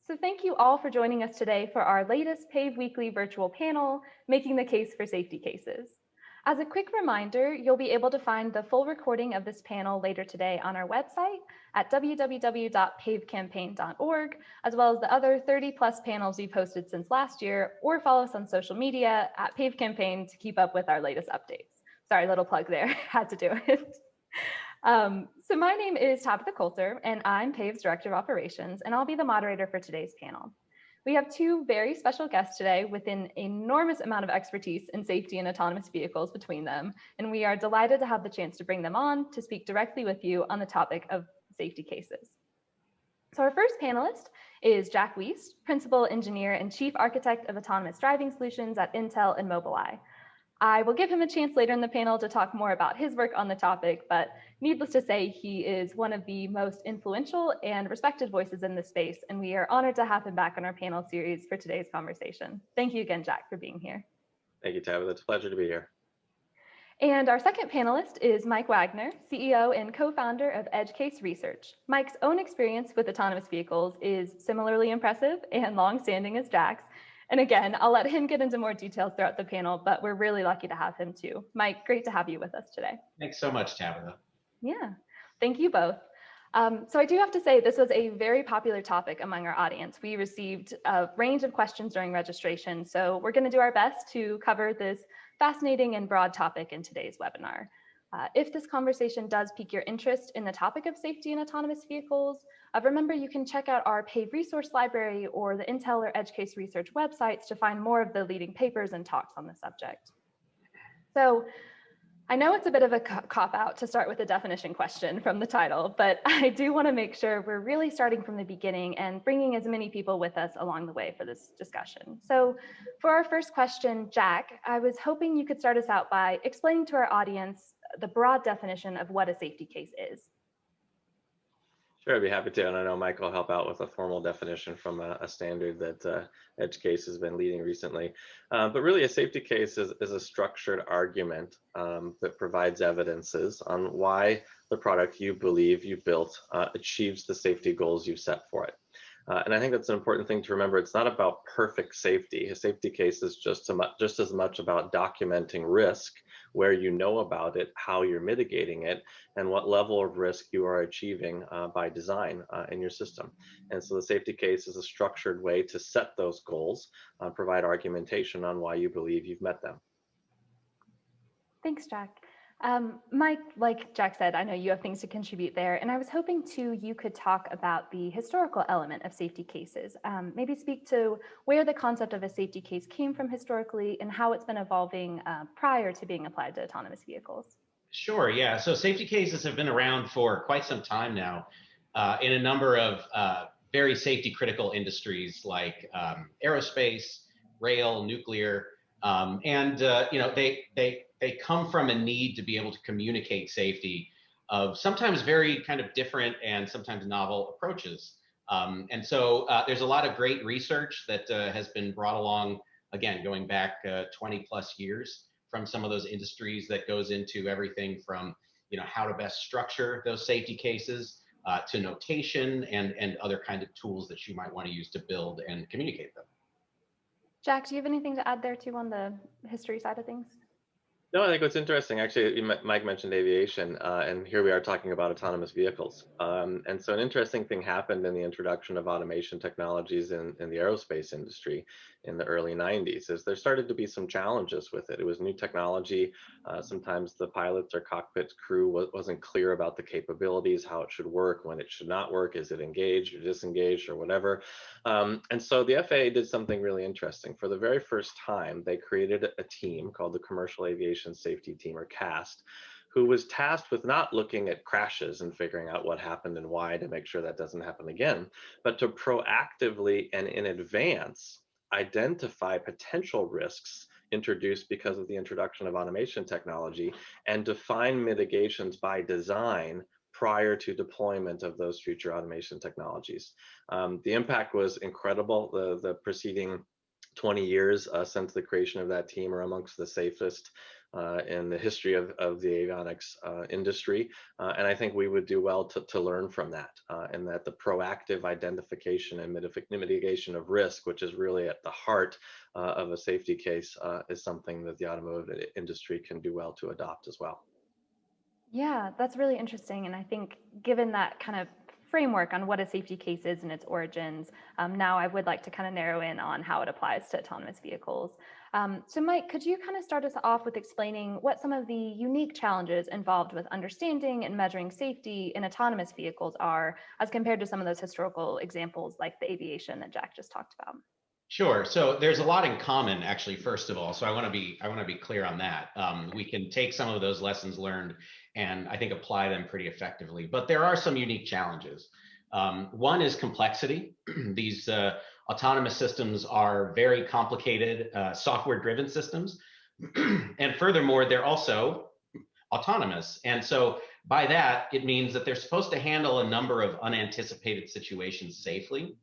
So thank you all for joining us today for our latest PAVE Weekly virtual panel, Making the Case for Safety Cases. As a quick reminder, you'll be able to find the full recording of this panel later today on our website at www.pavecampaign.org, as well as the other 30+ panels we've hosted since last year, or follow us on social media at PAVE Campaign to keep up with our latest updates. Sorry, little plug there, had to do it. So my name is Tabitha Coulter, and I'm PAVE's Director of Operations, and I'll be the moderator for today's panel. We have two very special guests today with an enormous amount of expertise in safety and autonomous vehicles between them, and we are delighted to have the chance to bring them on to speak directly with you on the topic of safety cases. So our first panelist is Jack Weast, Principal Engineer and Chief Architect of Autonomous Driving Solutions at Intel and Mobileye. I will give him a chance later in the panel to talk more about his work on the topic, but needless to say, he is one of the most influential and respected voices in this space, and we are honored to have him back on our panel series for today's conversation. Thank you again, Jack, for being here. Thank you, Tabitha. It's a pleasure to be here. And our second panelist is Mike Wagner, CEO and co-founder of EdgeCase Research. Mike's own experience with autonomous vehicles is similarly impressive and long-standing as Jack's. And again, I'll let him get into more details throughout the panel, but we're really lucky to have him too. Mike, great to have you with us today. Thanks so much, Tabitha. Yeah, thank you both. So I do have to say this was a very popular topic among our audience. We received a range of questions during registration, so we're going to do our best to cover this fascinating and broad topic in today's webinar. If this conversation does pique your interest in the topic of safety and autonomous vehicles, remember you can check out our PAVE resource library or the Intel or EdgeCase Research websites to find more of the leading papers and talks on the subject. So I know it's a bit of a cop-out to start with a definition question from the title, but I do want to make sure we're really starting from the beginning and bringing as many people with us along the way for this discussion. So for our first question, Jack, I was hoping you could start us out by explaining to our audience the broad definition of what a safety case is. Sure, I'd be happy to, and I know Mike will help out with a formal definition from a standard that EdgeCase has been leading recently. But really, a safety case is a structured argument that provides evidences on why the product you believe you built achieves the safety goals you set for it. And I think that's an important thing to remember. It's not about perfect safety. A safety case is just as much about documenting risk, where you know about it, how you're mitigating it, and what level of risk you are achieving by design in your system. And so the safety case is a structured way to set those goals, provide argumentation on why you believe you've met them. Thanks, Jack. Mike, like Jack said, I know you have things to contribute there, and I was hoping too you could talk about the historical element of safety cases. Maybe speak to where the concept of a safety case came from historically and how it's been evolving prior to being applied to autonomous vehicles. Sure, yeah. So safety cases have been around for quite some time now in a number of very safety critical industries like aerospace, rail, nuclear, and you know, they come from a need to be able to communicate safety of sometimes very kind of different and sometimes novel approaches. And so there's a lot of great research that has been brought along, again, going back 20+ years from some of those industries that goes into everything from, you know, how to best structure those safety cases to notation and other kind of tools that you might want to use to build and communicate them. Jack, do you have anything to add there too on the history side of things? No, I think what's interesting, actually, Mike mentioned aviation, and here we are talking about autonomous vehicles. And so an interesting thing happened in the introduction of automation technologies in the aerospace industry in the early 90s, is there started to be some challenges with it. It was new technology. Sometimes the pilots or cockpit crew wasn't clear about the capabilities, how it should work, when it should not work, is it engaged or disengaged or whatever. And so the FAA did something really interesting. For the very first time, they created a team called the Commercial Aviation Safety Team, or CAST, who was tasked with not looking at crashes and figuring out what happened and why to make sure that doesn't happen again, but to proactively and in advance identify potential risks introduced because of the introduction of automation technology and define mitigations by design prior to deployment of those future automation technologies. The impact was incredible. The preceding 20 years since the creation of that team are amongst the safest in the history of the avionics industry. And I think we would do well to learn from that, and that the proactive identification and mitigation of risk, which is really at the heart of a safety case, is something that the automotive industry can do well to adopt as well. Yeah, that's really interesting. And I think given that kind of framework on what a safety case is and its origins, now I would like to kind of narrow in on how it applies to autonomous vehicles. So Mike, could you kind of start us off with explaining what some of the unique challenges involved with understanding and measuring safety in autonomous vehicles are, as compared to some of those historical examples like the aviation that Jack just talked about? Sure. So there's a lot in common, actually. First of all, so I want to be clear on that. We can take some of those lessons learned and I think apply them pretty effectively. But there are some unique challenges. One is complexity. These autonomous systems are very complicated, software-driven systems, and furthermore, they're also autonomous. And so by that, it means that they're supposed to handle a number of unanticipated situations safely.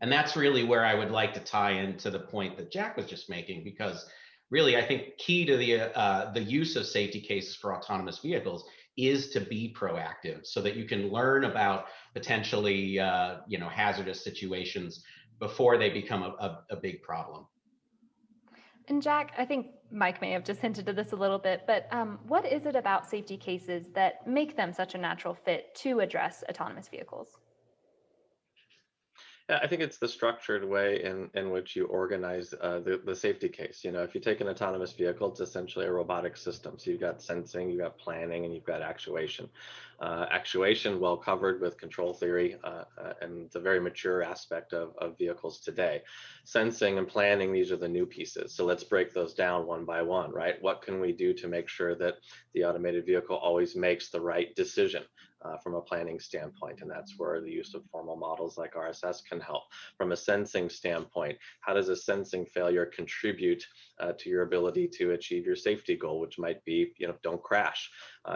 And that's really where I would like to tie into the point that Jack was just making, because really, I think key to the use of safety cases for autonomous vehicles is to be proactive, so that you can learn about potentially hazardous situations before they become a big problem. And Jack, I think Mike may have just hinted to this a little bit, but what is it about safety cases that make them such a natural fit to address autonomous vehicles? Yeah, I think it's the structured way in which you organize the safety case. You know, if you take an autonomous vehicle, it's essentially a robotic system. So you've got sensing, you've got planning, and you've got actuation. Actuation, well covered with control theory, and it's a very mature aspect of vehicles today. Sensing and planning, these are the new pieces. So let's break those down one by one, right? What can we do to make sure that the automated vehicle always makes the right decision? From a planning standpoint, and that's where the use of formal models like RSS can help. From a sensing standpoint, how does a sensing failure contribute to your ability to achieve your safety goal, which might be, don't crash.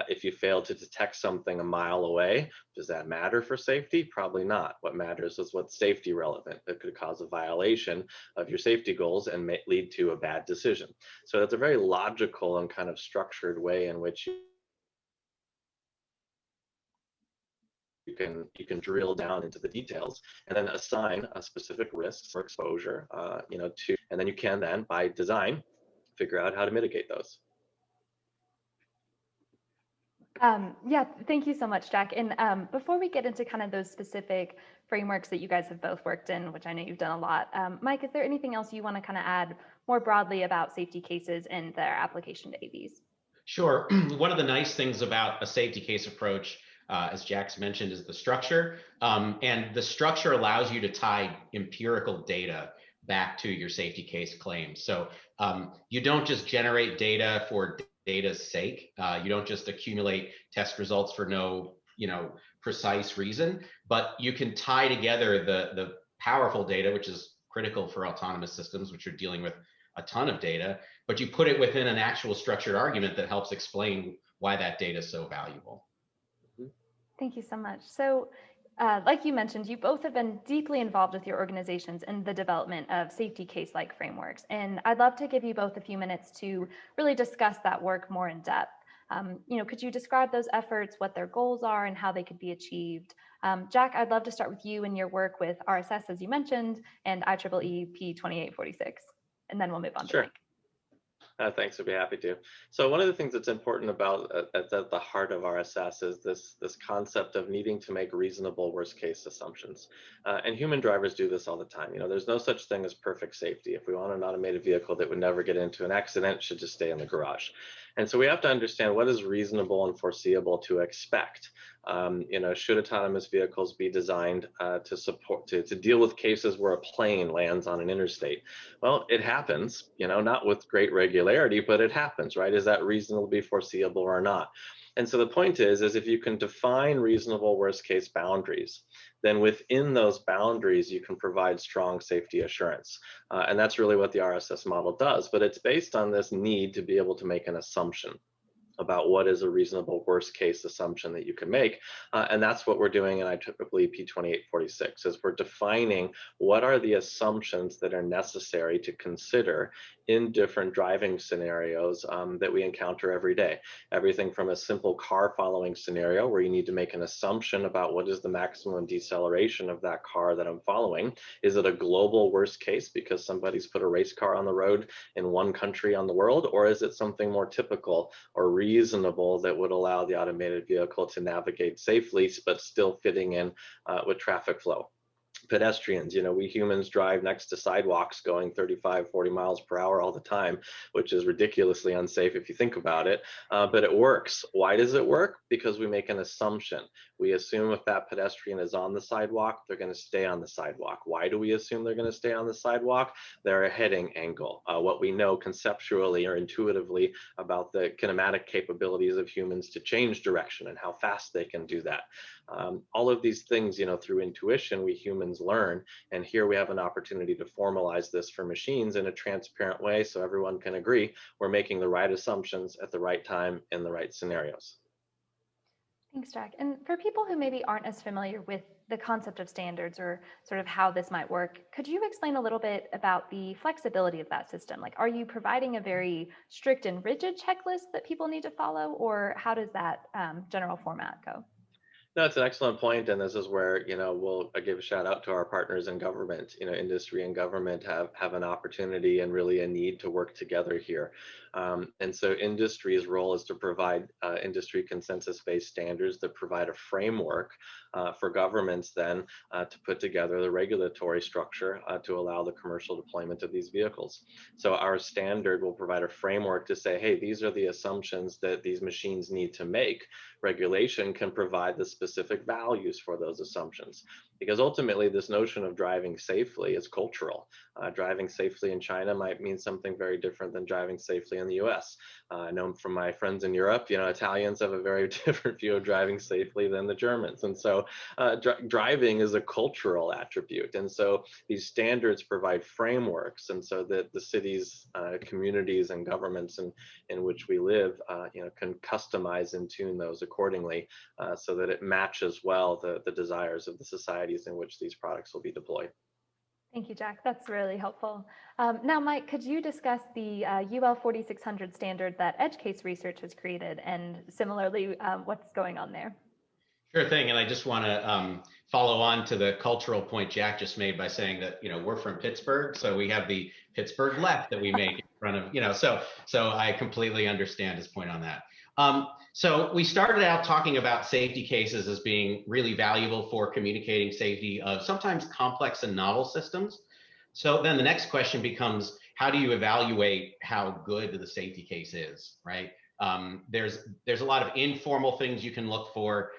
If you fail to detect something a mile away, does that matter for safety? Probably not. What matters is what's safety relevant. That could cause a violation of your safety goals and may lead to a bad decision. So it's a very logical and kind of structured way in which you can drill down into the details and then assign a specific risks or exposure, and then you can by design figure out how to mitigate those. Yeah, thank you so much, Jack. And before we get into kind of those specific frameworks that you guys have both worked in, which I know you've done a lot, Mike, is there anything else you want to kind of add more broadly about safety cases and their application to AVs? Sure. One of the nice things about a safety case approach, as Jack's mentioned, is the structure. And the structure allows you to tie empirical data back to your safety case claims. So you don't just generate data for data's sake. You don't just accumulate test results for no precise reason, but you can tie together the powerful data, which is critical for autonomous systems, which are dealing with a ton of data, but you put it within an actual structured argument that helps explain why that data is so valuable. Thank you so much. So like you mentioned, you both have been deeply involved with your organizations in the development of safety case-like frameworks. And I'd love to give you both a few minutes to really discuss that work more in depth. Could you describe those efforts, what their goals are, and how they could be achieved? Jack, I'd love to start with you and your work with RSS, as you mentioned, and Ieee P2846, and then we'll move on to Mike. Thanks, I'd be happy to. So one of the things that's important about at the heart of RSS is this concept of needing to make reasonable worst case assumptions. And human drivers do this all the time. There's no such thing as perfect safety. If we want an automated vehicle that would never get into an accident, it should just stay in the garage. And so we have to understand what is reasonable and foreseeable to expect. Should autonomous vehicles be designed to deal with cases where a plane lands on an interstate? Well, it happens, not with great regularity, but it happens, right? Is that reasonably foreseeable or not? And so the point is if you can define reasonable worst case boundaries, then within those boundaries, you can provide strong safety assurance. And that's really what the RSS model does, but it's based on this need to be able to make an assumption about what is a reasonable worst case assumption that you can make. And that's what we're doing in IEEE P2846, is we're defining what are the assumptions that are necessary to consider in different driving scenarios that we encounter every day. Everything from a simple car following scenario where you need to make an assumption about what is the maximum deceleration of that car that I'm following. Is it a global worst case because somebody's put a race car on the road in one country on the world, or is it something more typical or reasonable that would allow the automated vehicle to navigate safely but still fitting in with traffic flow? Pedestrians, we humans drive next to sidewalks going 35, 40 miles per hour all the time, which is ridiculously unsafe if you think about it, but it works. Why does it work? Because we make an assumption. We assume if that pedestrian is on the sidewalk, they're going to stay on the sidewalk. Why do we assume they're going to stay on the sidewalk? They're a heading angle. What we know conceptually or intuitively about the kinematic capabilities of humans to change direction and how fast they can do that. All of these things, through intuition, we humans learn. And here we have an opportunity to formalize this for machines in a transparent way so everyone can agree we're making the right assumptions at the right time in the right scenarios. Thanks, Jack. And for people who maybe aren't as familiar with the concept of standards or sort of how this might work, could you explain a little bit about the flexibility of that system? Like, are you providing a very strict and rigid checklist that people need to follow, or how does that general format go? No, it's an excellent point, and this is where we'll give a shout out to our partners in government. Industry and government have an opportunity and really a need to work together here. And so industry's role is to provide industry consensus-based standards that provide a framework for governments then to put together the regulatory structure to allow the commercial deployment of these vehicles. So our standard will provide a framework to say, hey, these are the assumptions that these machines need to make. Regulation can provide the specific values for those assumptions, because ultimately this notion of driving safely is cultural. Driving safely in China might mean something very different than driving safely in the US. I know from my friends in Europe, Italians have a very different view of driving safely than the Germans. And so driving is a cultural attribute. And so these standards provide frameworks, and so that the cities, communities, and governments in which we live, can customize and tune those accordingly so that it matches well the desires of the societies in which these products will be deployed. Thank you, Jack. That's really helpful. Now, Mike, could you discuss the UL 4600 standard that Edge Case Research has created, and similarly, what's going on there? Sure thing. And I just want to follow on to the cultural point Jack just made by saying that, we're from Pittsburgh, so we have the Pittsburgh left that we make in front of, so I completely understand his point on that. So we started out talking about safety cases as being really valuable for communicating safety of sometimes complex and novel systems. So then the next question becomes, how do you evaluate how good the safety case is, right? There's a lot of informal things you can look for.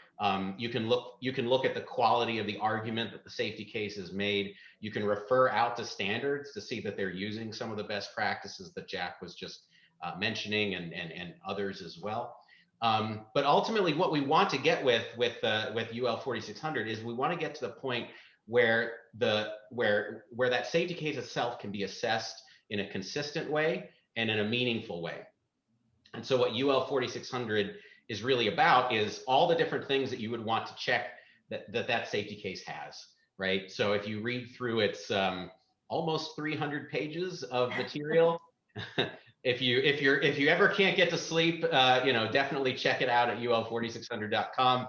You can look at the quality of the argument that the safety case has made. You can refer out to standards to see that they're using some of the best practices that Jack was just mentioning, and others as well. But ultimately, what we want to get with UL 4600 is we want to get to the point where that safety case itself can be assessed in a consistent way and in a meaningful way. And so what UL 4600 is really about is all the different things that you would want to check that safety case has, right? So if you read through its almost 300 pages of material, if you ever can't get to sleep, definitely check it out at ul4600.com.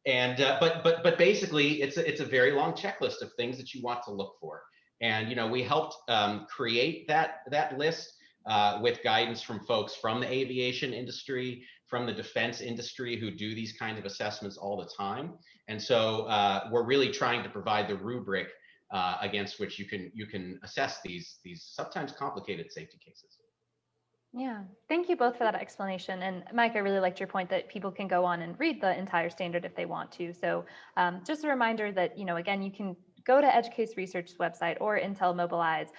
But basically, it's a very long checklist of things that you want to look for. And we helped create that list with guidance from folks from the aviation industry, from the defense industry, who do these kinds of assessments all the time. And so we're really trying to provide the rubric against which you can assess these sometimes complicated safety cases. Yeah, thank you both for that explanation. And Mike, I really liked your point that people can go on and read the entire standard if they want to. So just a reminder that, again, you can go to Edge Case Research's website or Intel Mobilize.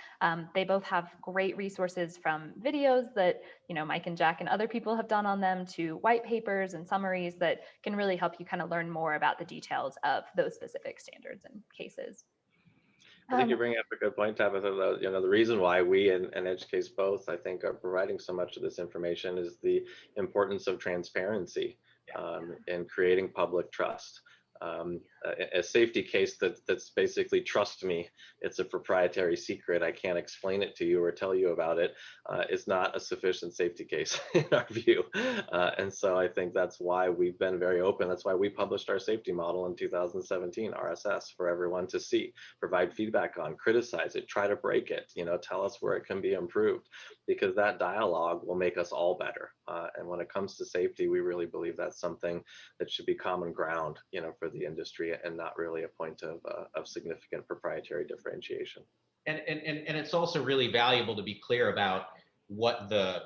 They both have great resources, from videos that, Mike and Jack and other people have done on them, to white papers and summaries that can really help you kind of learn more about the details of those specific standards and cases. I think you bring up a good point, Tabitha. The reason why we and Edge Case both, I think, are providing so much of this information is the importance of transparency in creating public trust. A safety case that's basically, trust me, it's a proprietary secret, I can't explain it to you or tell you about it, is not a sufficient safety case in our view. And so I think that's why we've been very open. That's why we published our safety model in 2017, RSS, for everyone to see, provide feedback on, criticize it, try to break it, tell us where it can be improved, because that dialogue will make us all better. And when it comes to safety, we really believe that's something that should be common ground, for the industry, and not really a point of significant proprietary differentiation. And it's also really valuable to be clear about what the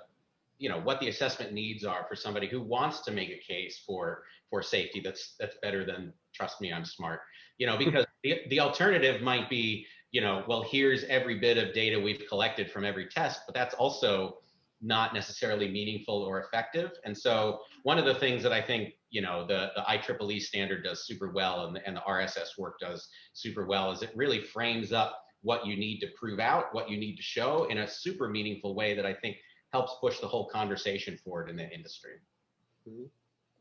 assessment needs are for somebody who wants to make a case for safety that's better than, trust me, I'm smart, because the alternative might be, well, here's every bit of data we've collected from every test, but that's also not necessarily meaningful or effective. And so one of the things that I think, the IEEE standard does super well, and the RSS work does super well, is it really frames up what you need to prove out, what you need to show in a super meaningful way that I think helps push the whole conversation forward in the industry. Mm-hmm.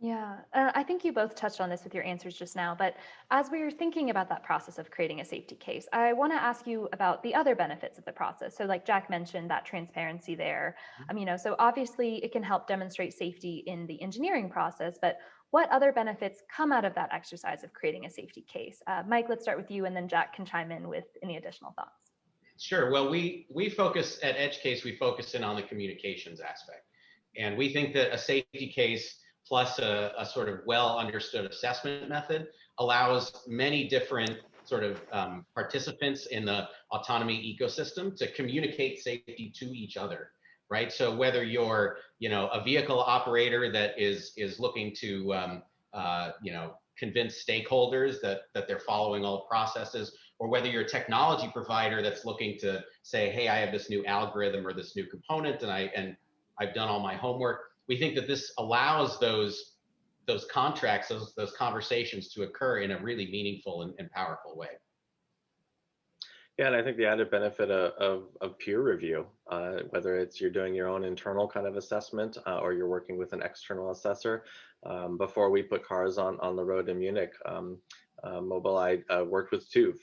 Yeah, I think you both touched on this with your answers just now, but as we were thinking about that process of creating a safety case, I want to ask you about the other benefits of the process. So like Jack mentioned, that transparency there, so obviously it can help demonstrate safety in the engineering process, but what other benefits come out of that exercise of creating a safety case? Mike, let's start with you, and then Jack can chime in with any additional thoughts. Sure. Well, we focus at EdgeCase, we focus in on the communications aspect. And we think that a safety case plus a sort of well understood assessment method allows many different sort of participants in the autonomy ecosystem to communicate safety to each other, right? So whether you're, a vehicle operator that is looking to, convince stakeholders that they're following all the processes, or whether you're a technology provider that's looking to say, hey, I have this new algorithm or this new component, and I've done all my homework. We think that this allows those contracts, those conversations to occur in a really meaningful and powerful way. Yeah, and I think the added benefit of peer review, whether it's you're doing your own internal kind of assessment or you're working with an external assessor. Before we put cars on the road in Munich, Mobileye worked with TÜV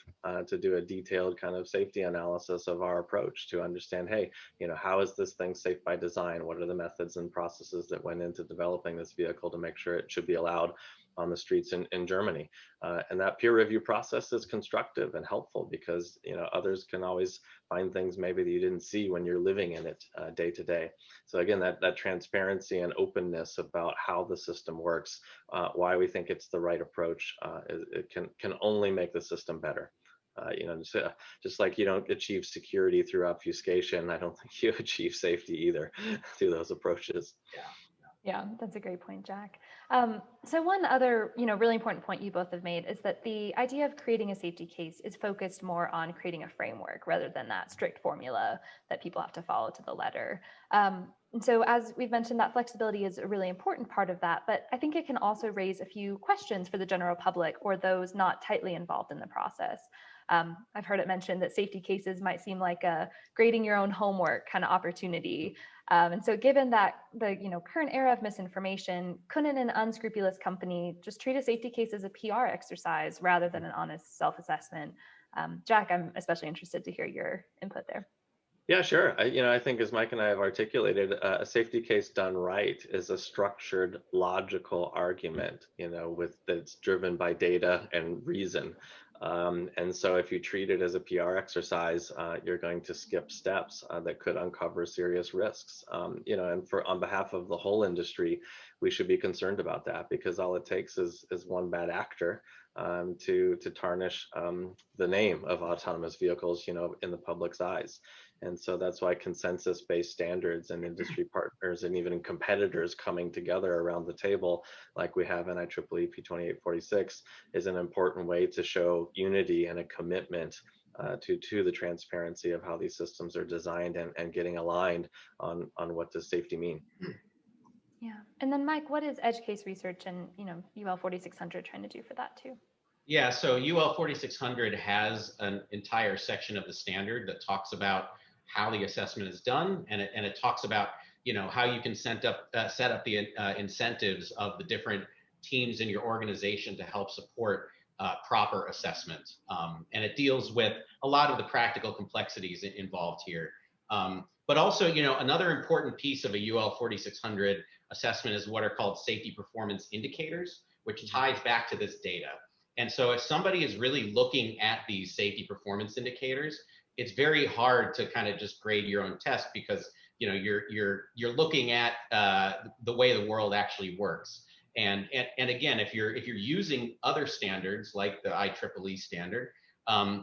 to do a detailed kind of safety analysis of our approach to understand, hey, how is this thing safe by design? What are the methods and processes that went into developing this vehicle to make sure it should be allowed on the streets in Germany? And that peer review process is constructive and helpful because others can always find things maybe that you didn't see when you're living in it day to day. So again, that transparency and openness about how the system works, why we think it's the right approach, it can only make the system better. Just like you don't achieve security through obfuscation, I don't think you achieve safety either through those approaches. Yeah, that's a great point, Jack. So one other, really important point you both have made is that the idea of creating a safety case is focused more on creating a framework rather than that strict formula that people have to follow to the letter. And so as we've mentioned, that flexibility is a really important part of that, but I think it can also raise a few questions for the general public or those not tightly involved in the process. I've heard it mentioned that safety cases might seem like a grading your own homework kind of opportunity. And so given that the current era of misinformation, couldn't an unscrupulous company just treat a safety case as a PR exercise rather than an honest self-assessment? Jack, I'm especially interested to hear your input there. Yeah, sure. I think as Mike and I have articulated, a safety case done right is a structured, logical argument, that's driven by data and reason. And so if you treat it as a PR exercise, you're going to skip steps that could uncover serious risks. And on behalf of the whole industry, we should be concerned about that because all it takes is one bad actor to tarnish the name of autonomous vehicles, in the public's eyes. And so that's why consensus-based standards and industry partners and even competitors coming together around the table, like we have in IEEE P2846, is an important way to show unity and a commitment to the transparency of how these systems are designed and getting aligned on what does safety mean. Yeah, and then Mike, what is edge case research and UL 4600 trying to do for that too? Yeah, so UL 4600 has an entire section of the standard that talks about how the assessment is done, and it talks about how you can set up the incentives of the different teams in your organization to help support proper assessment. And it deals with a lot of the practical complexities involved here. But also, another important piece of a UL 4600 assessment is what are called safety performance indicators, which ties back to this data. And so if somebody is really looking at these safety performance indicators, it's very hard to kind of just grade your own test, because you're looking at the way the world actually works. And again, if you're using other standards like the IEEE standard,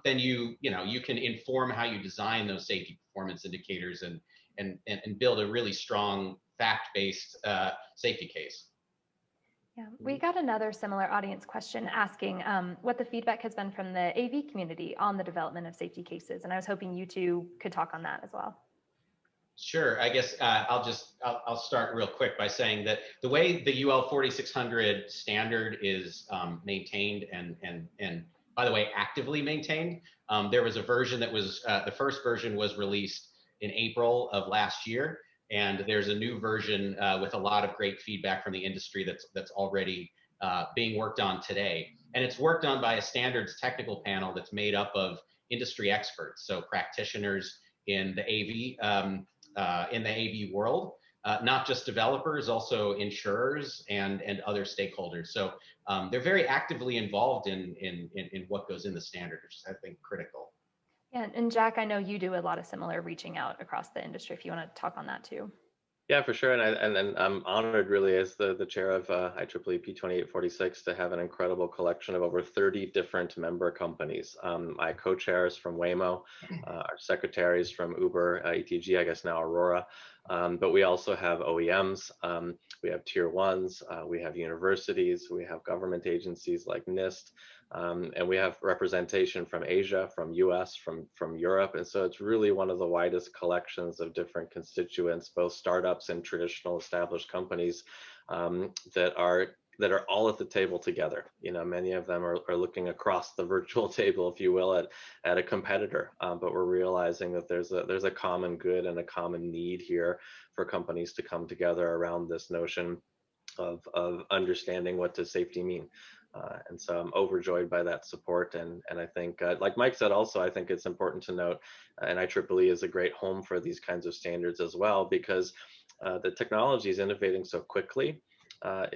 then you can inform how you design those safety performance indicators and build a really strong fact-based safety case. Yeah, we got another similar audience question asking what the feedback has been from the AV community on the development of safety cases, and I was hoping you two could talk on that as well. Sure. I guess I'll start real quick by saying that the way the UL 4600 standard is maintained and by the way, actively maintained, there was a version that was, the first version was released in April of last year. And there's a new version with a lot of great feedback from the industry that's already being worked on today. And it's worked on by a standards technical panel that's made up of industry experts, so practitioners in the AV world, not just developers, also insurers and other stakeholders. So they're very actively involved in what goes in the standard, which is, I think, critical. Yeah, and Jack, I know you do a lot of similar reaching out across the industry, if you want to talk on that too. Yeah, for sure. And I'm honored really as the chair of IEEE P2846 to have an incredible collection of over 30 different member companies. I co-chairs from Waymo, our secretaries from Uber, ETG, I guess now Aurora. But we also have OEMs, we have tier ones, we have universities, we have government agencies like NIST, and we have representation from Asia, from US, from Europe. And so it's really one of the widest collections of different constituents, both startups and traditional established companies that are all at the table together. Many of them are looking across the virtual table, if you will, at a competitor, but we're realizing that there's a common good and a common need here for companies to come together around this notion of understanding what does safety mean. And so I'm overjoyed by that support. And I think, like Mike said, also, I think it's important to note, and IEEE is a great home for these kinds of standards as well, because the technology is innovating so quickly. I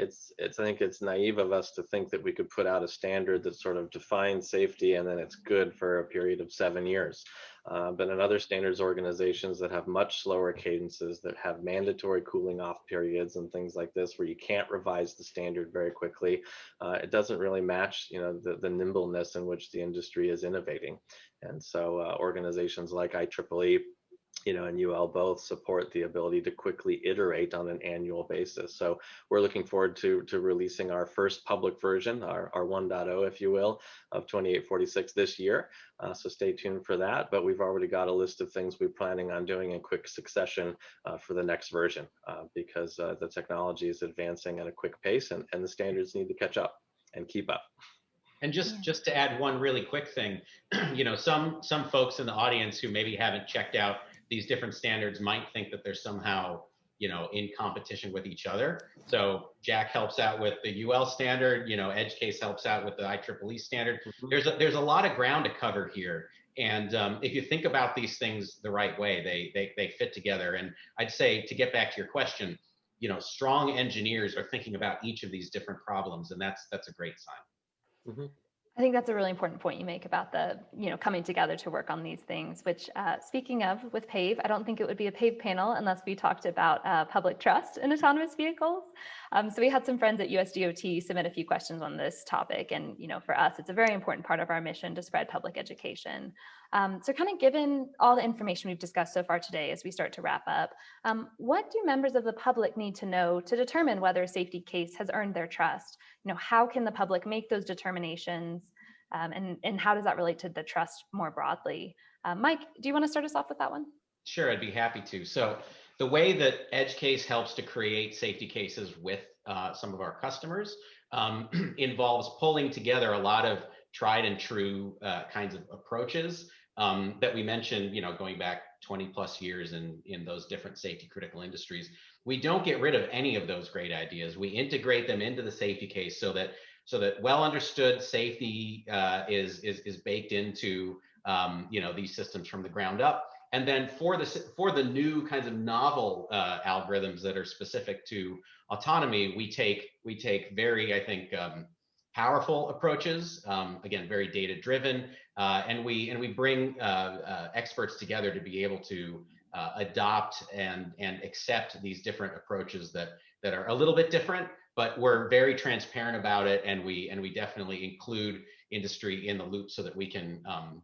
think it's naive of us to think that we could put out a standard that sort of defines safety and then it's good for a period of 7 years. But in other standards organizations that have much slower cadences, that have mandatory cooling off periods and things like this, where you can't revise the standard very quickly, it doesn't really match, the nimbleness in which the industry is innovating. And so organizations like IEEE, and UL both support the ability to quickly iterate on an annual basis. So we're looking forward to releasing our first public version, our 1.0, if you will, of 2846 this year. So stay tuned for that. But we've already got a list of things we're planning on doing in quick succession for the next version, because the technology is advancing at a quick pace, and the standards need to catch up and keep up. And just to add one really quick thing, some folks in the audience who maybe haven't checked out these different standards might think that they're somehow, in competition with each other. So Jack helps out with the UL standard, EdgeCase helps out with the IEEE standard. There's a lot of ground to cover here. And if you think about these things the right way, they fit together. And I'd say, to get back to your question, strong engineers are thinking about each of these different problems, and that's a great sign. Mm-hmm. I think that's a really important point you make about the, coming together to work on these things, which speaking of with PAVE, I don't think it would be a PAVE panel unless we talked about public trust in autonomous vehicles. So we had some friends at USDOT submit a few questions on this topic. And, for us, it's a very important part of our mission to spread public education. So kind of given all the information we've discussed so far today, as we start to wrap up, what do members of the public need to know to determine whether a safety case has earned their trust? How can the public make those determinations? And how does that relate to the trust more broadly? Mike, do you want to start us off with that one? Sure, I'd be happy to. So the way that EdgeCase helps to create safety cases with some of our customers involves pulling together a lot of tried and true kinds of approaches that we mentioned, going back 20 plus years in those different safety critical industries. We don't get rid of any of those great ideas. We integrate them into the safety case so that well understood safety is baked into these systems from the ground up. And then for the new kinds of novel algorithms that are specific to autonomy, we take very, I think, powerful approaches, again, very data driven, and we bring experts together to be able to adopt and accept these different approaches that are a little bit different, but we're very transparent about it, and we definitely include industry in the loop so that we can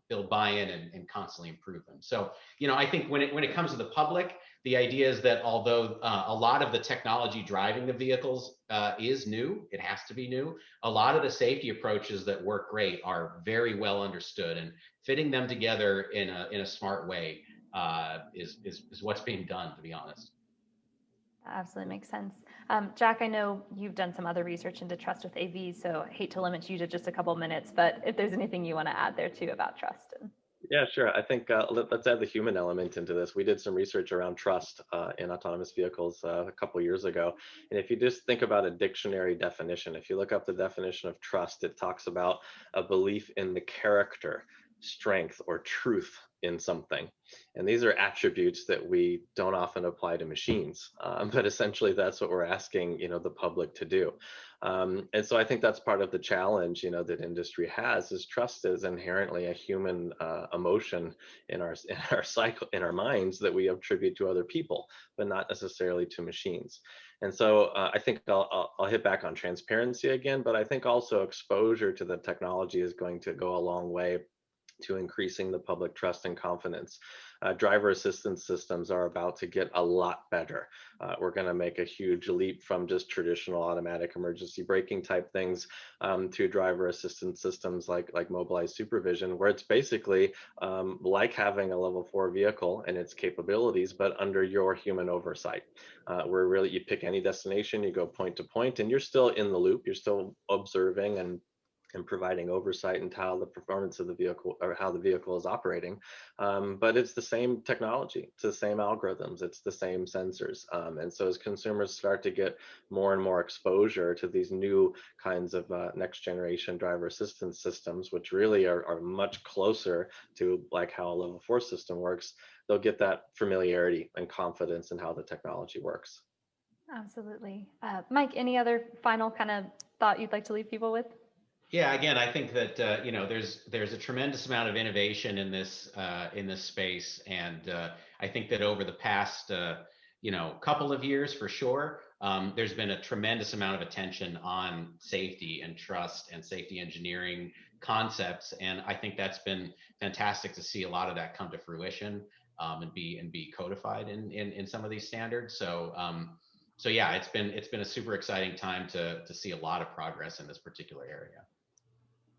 build buy-in and constantly improve them. So, I think when it comes to the public, the idea is that although a lot of the technology driving the vehicles is new, it has to be new, a lot of the safety approaches that work great are very well understood, and fitting them together in a smart way is what's being done, to be honest. That absolutely makes sense. Jack, I know you've done some other research into trust with AVs, so I hate to limit you to just a couple minutes, but if there's anything you want to add there too about trust. Yeah, sure. I think let's add the human element into this. We did some research around trust in autonomous vehicles a couple years ago. And if you just think about a dictionary definition, if you look up the definition of trust, it talks about a belief in the character, strength, or truth in something. And these are attributes that we don't often apply to machines, but essentially that's what we're asking, the public to do. And so I think that's part of the challenge, that industry has, is trust is inherently a human emotion in our cycle, in our minds, that we attribute to other people, but not necessarily to machines. And so I think I'll hit back on transparency again, but I think also exposure to the technology is going to go a long way to increasing the public trust and confidence. Driver assistance systems are about to get a lot better. We're going to make a huge leap from just traditional automatic emergency braking type things to driver assistance systems like mobilized supervision, where it's basically like having a level 4 vehicle and its capabilities, but under your human oversight. Where really you pick any destination, you go point to point, and you're still in the loop, you're still observing and providing oversight into how the performance of the vehicle, or how the vehicle is operating. But it's the same technology, it's the same algorithms, it's the same sensors. And so as consumers start to get more and more exposure to these new kinds of next generation driver assistance systems, which really are much closer to like how a level 4 system works, they'll get that familiarity and confidence in how the technology works. Absolutely. Mike, any other final kind of thought you'd like to leave people with? Yeah, again, I think that there's a tremendous amount of innovation in this space, and I think that over the past couple of years, for sure, there's been a tremendous amount of attention on safety and trust and safety engineering concepts, and I think that's been fantastic to see a lot of that come to fruition and be codified in some of these standards. So yeah, it's been a super exciting time to see a lot of progress in this particular area.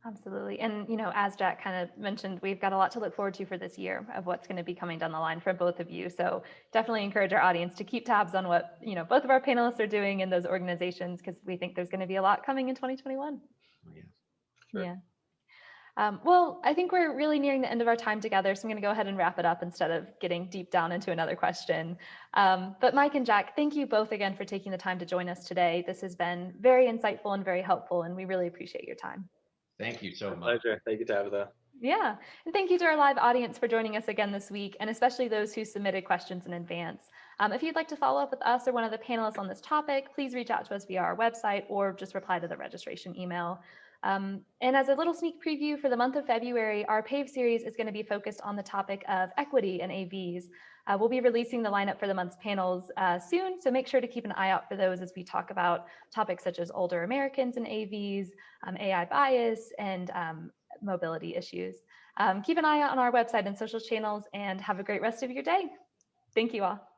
Absolutely. And, as Jack kind of mentioned, we've got a lot to look forward to for this year of what's going to be coming down the line for both of you. So definitely encourage our audience to keep tabs on what, both of our panelists are doing in those organizations, because we think there's going to be a lot coming in 2021. Yeah. Sure. Yeah. Well, I think we're really nearing the end of our time together, so I'm going to go ahead and wrap it up instead of getting deep down into another question. But Mike and Jack, thank you both again for taking the time to join us today. This has been very insightful and very helpful, and we really appreciate your time. Thank you so much. Pleasure. Thank you, Tabitha. Yeah, and thank you to our live audience for joining us again this week, and especially those who submitted questions in advance. If you'd like to follow up with us or one of the panelists on this topic, please reach out to us via our website or just reply to the registration email. And as a little sneak preview for the month of February, our PAVE series is going to be focused on the topic of equity in AVs. We'll be releasing the lineup for the month's panels soon, so make sure to keep an eye out for those as we talk about topics such as older Americans in AVs, AI bias, and mobility issues. Keep an eye out on our website and social channels, and have a great rest of your day. Thank you all.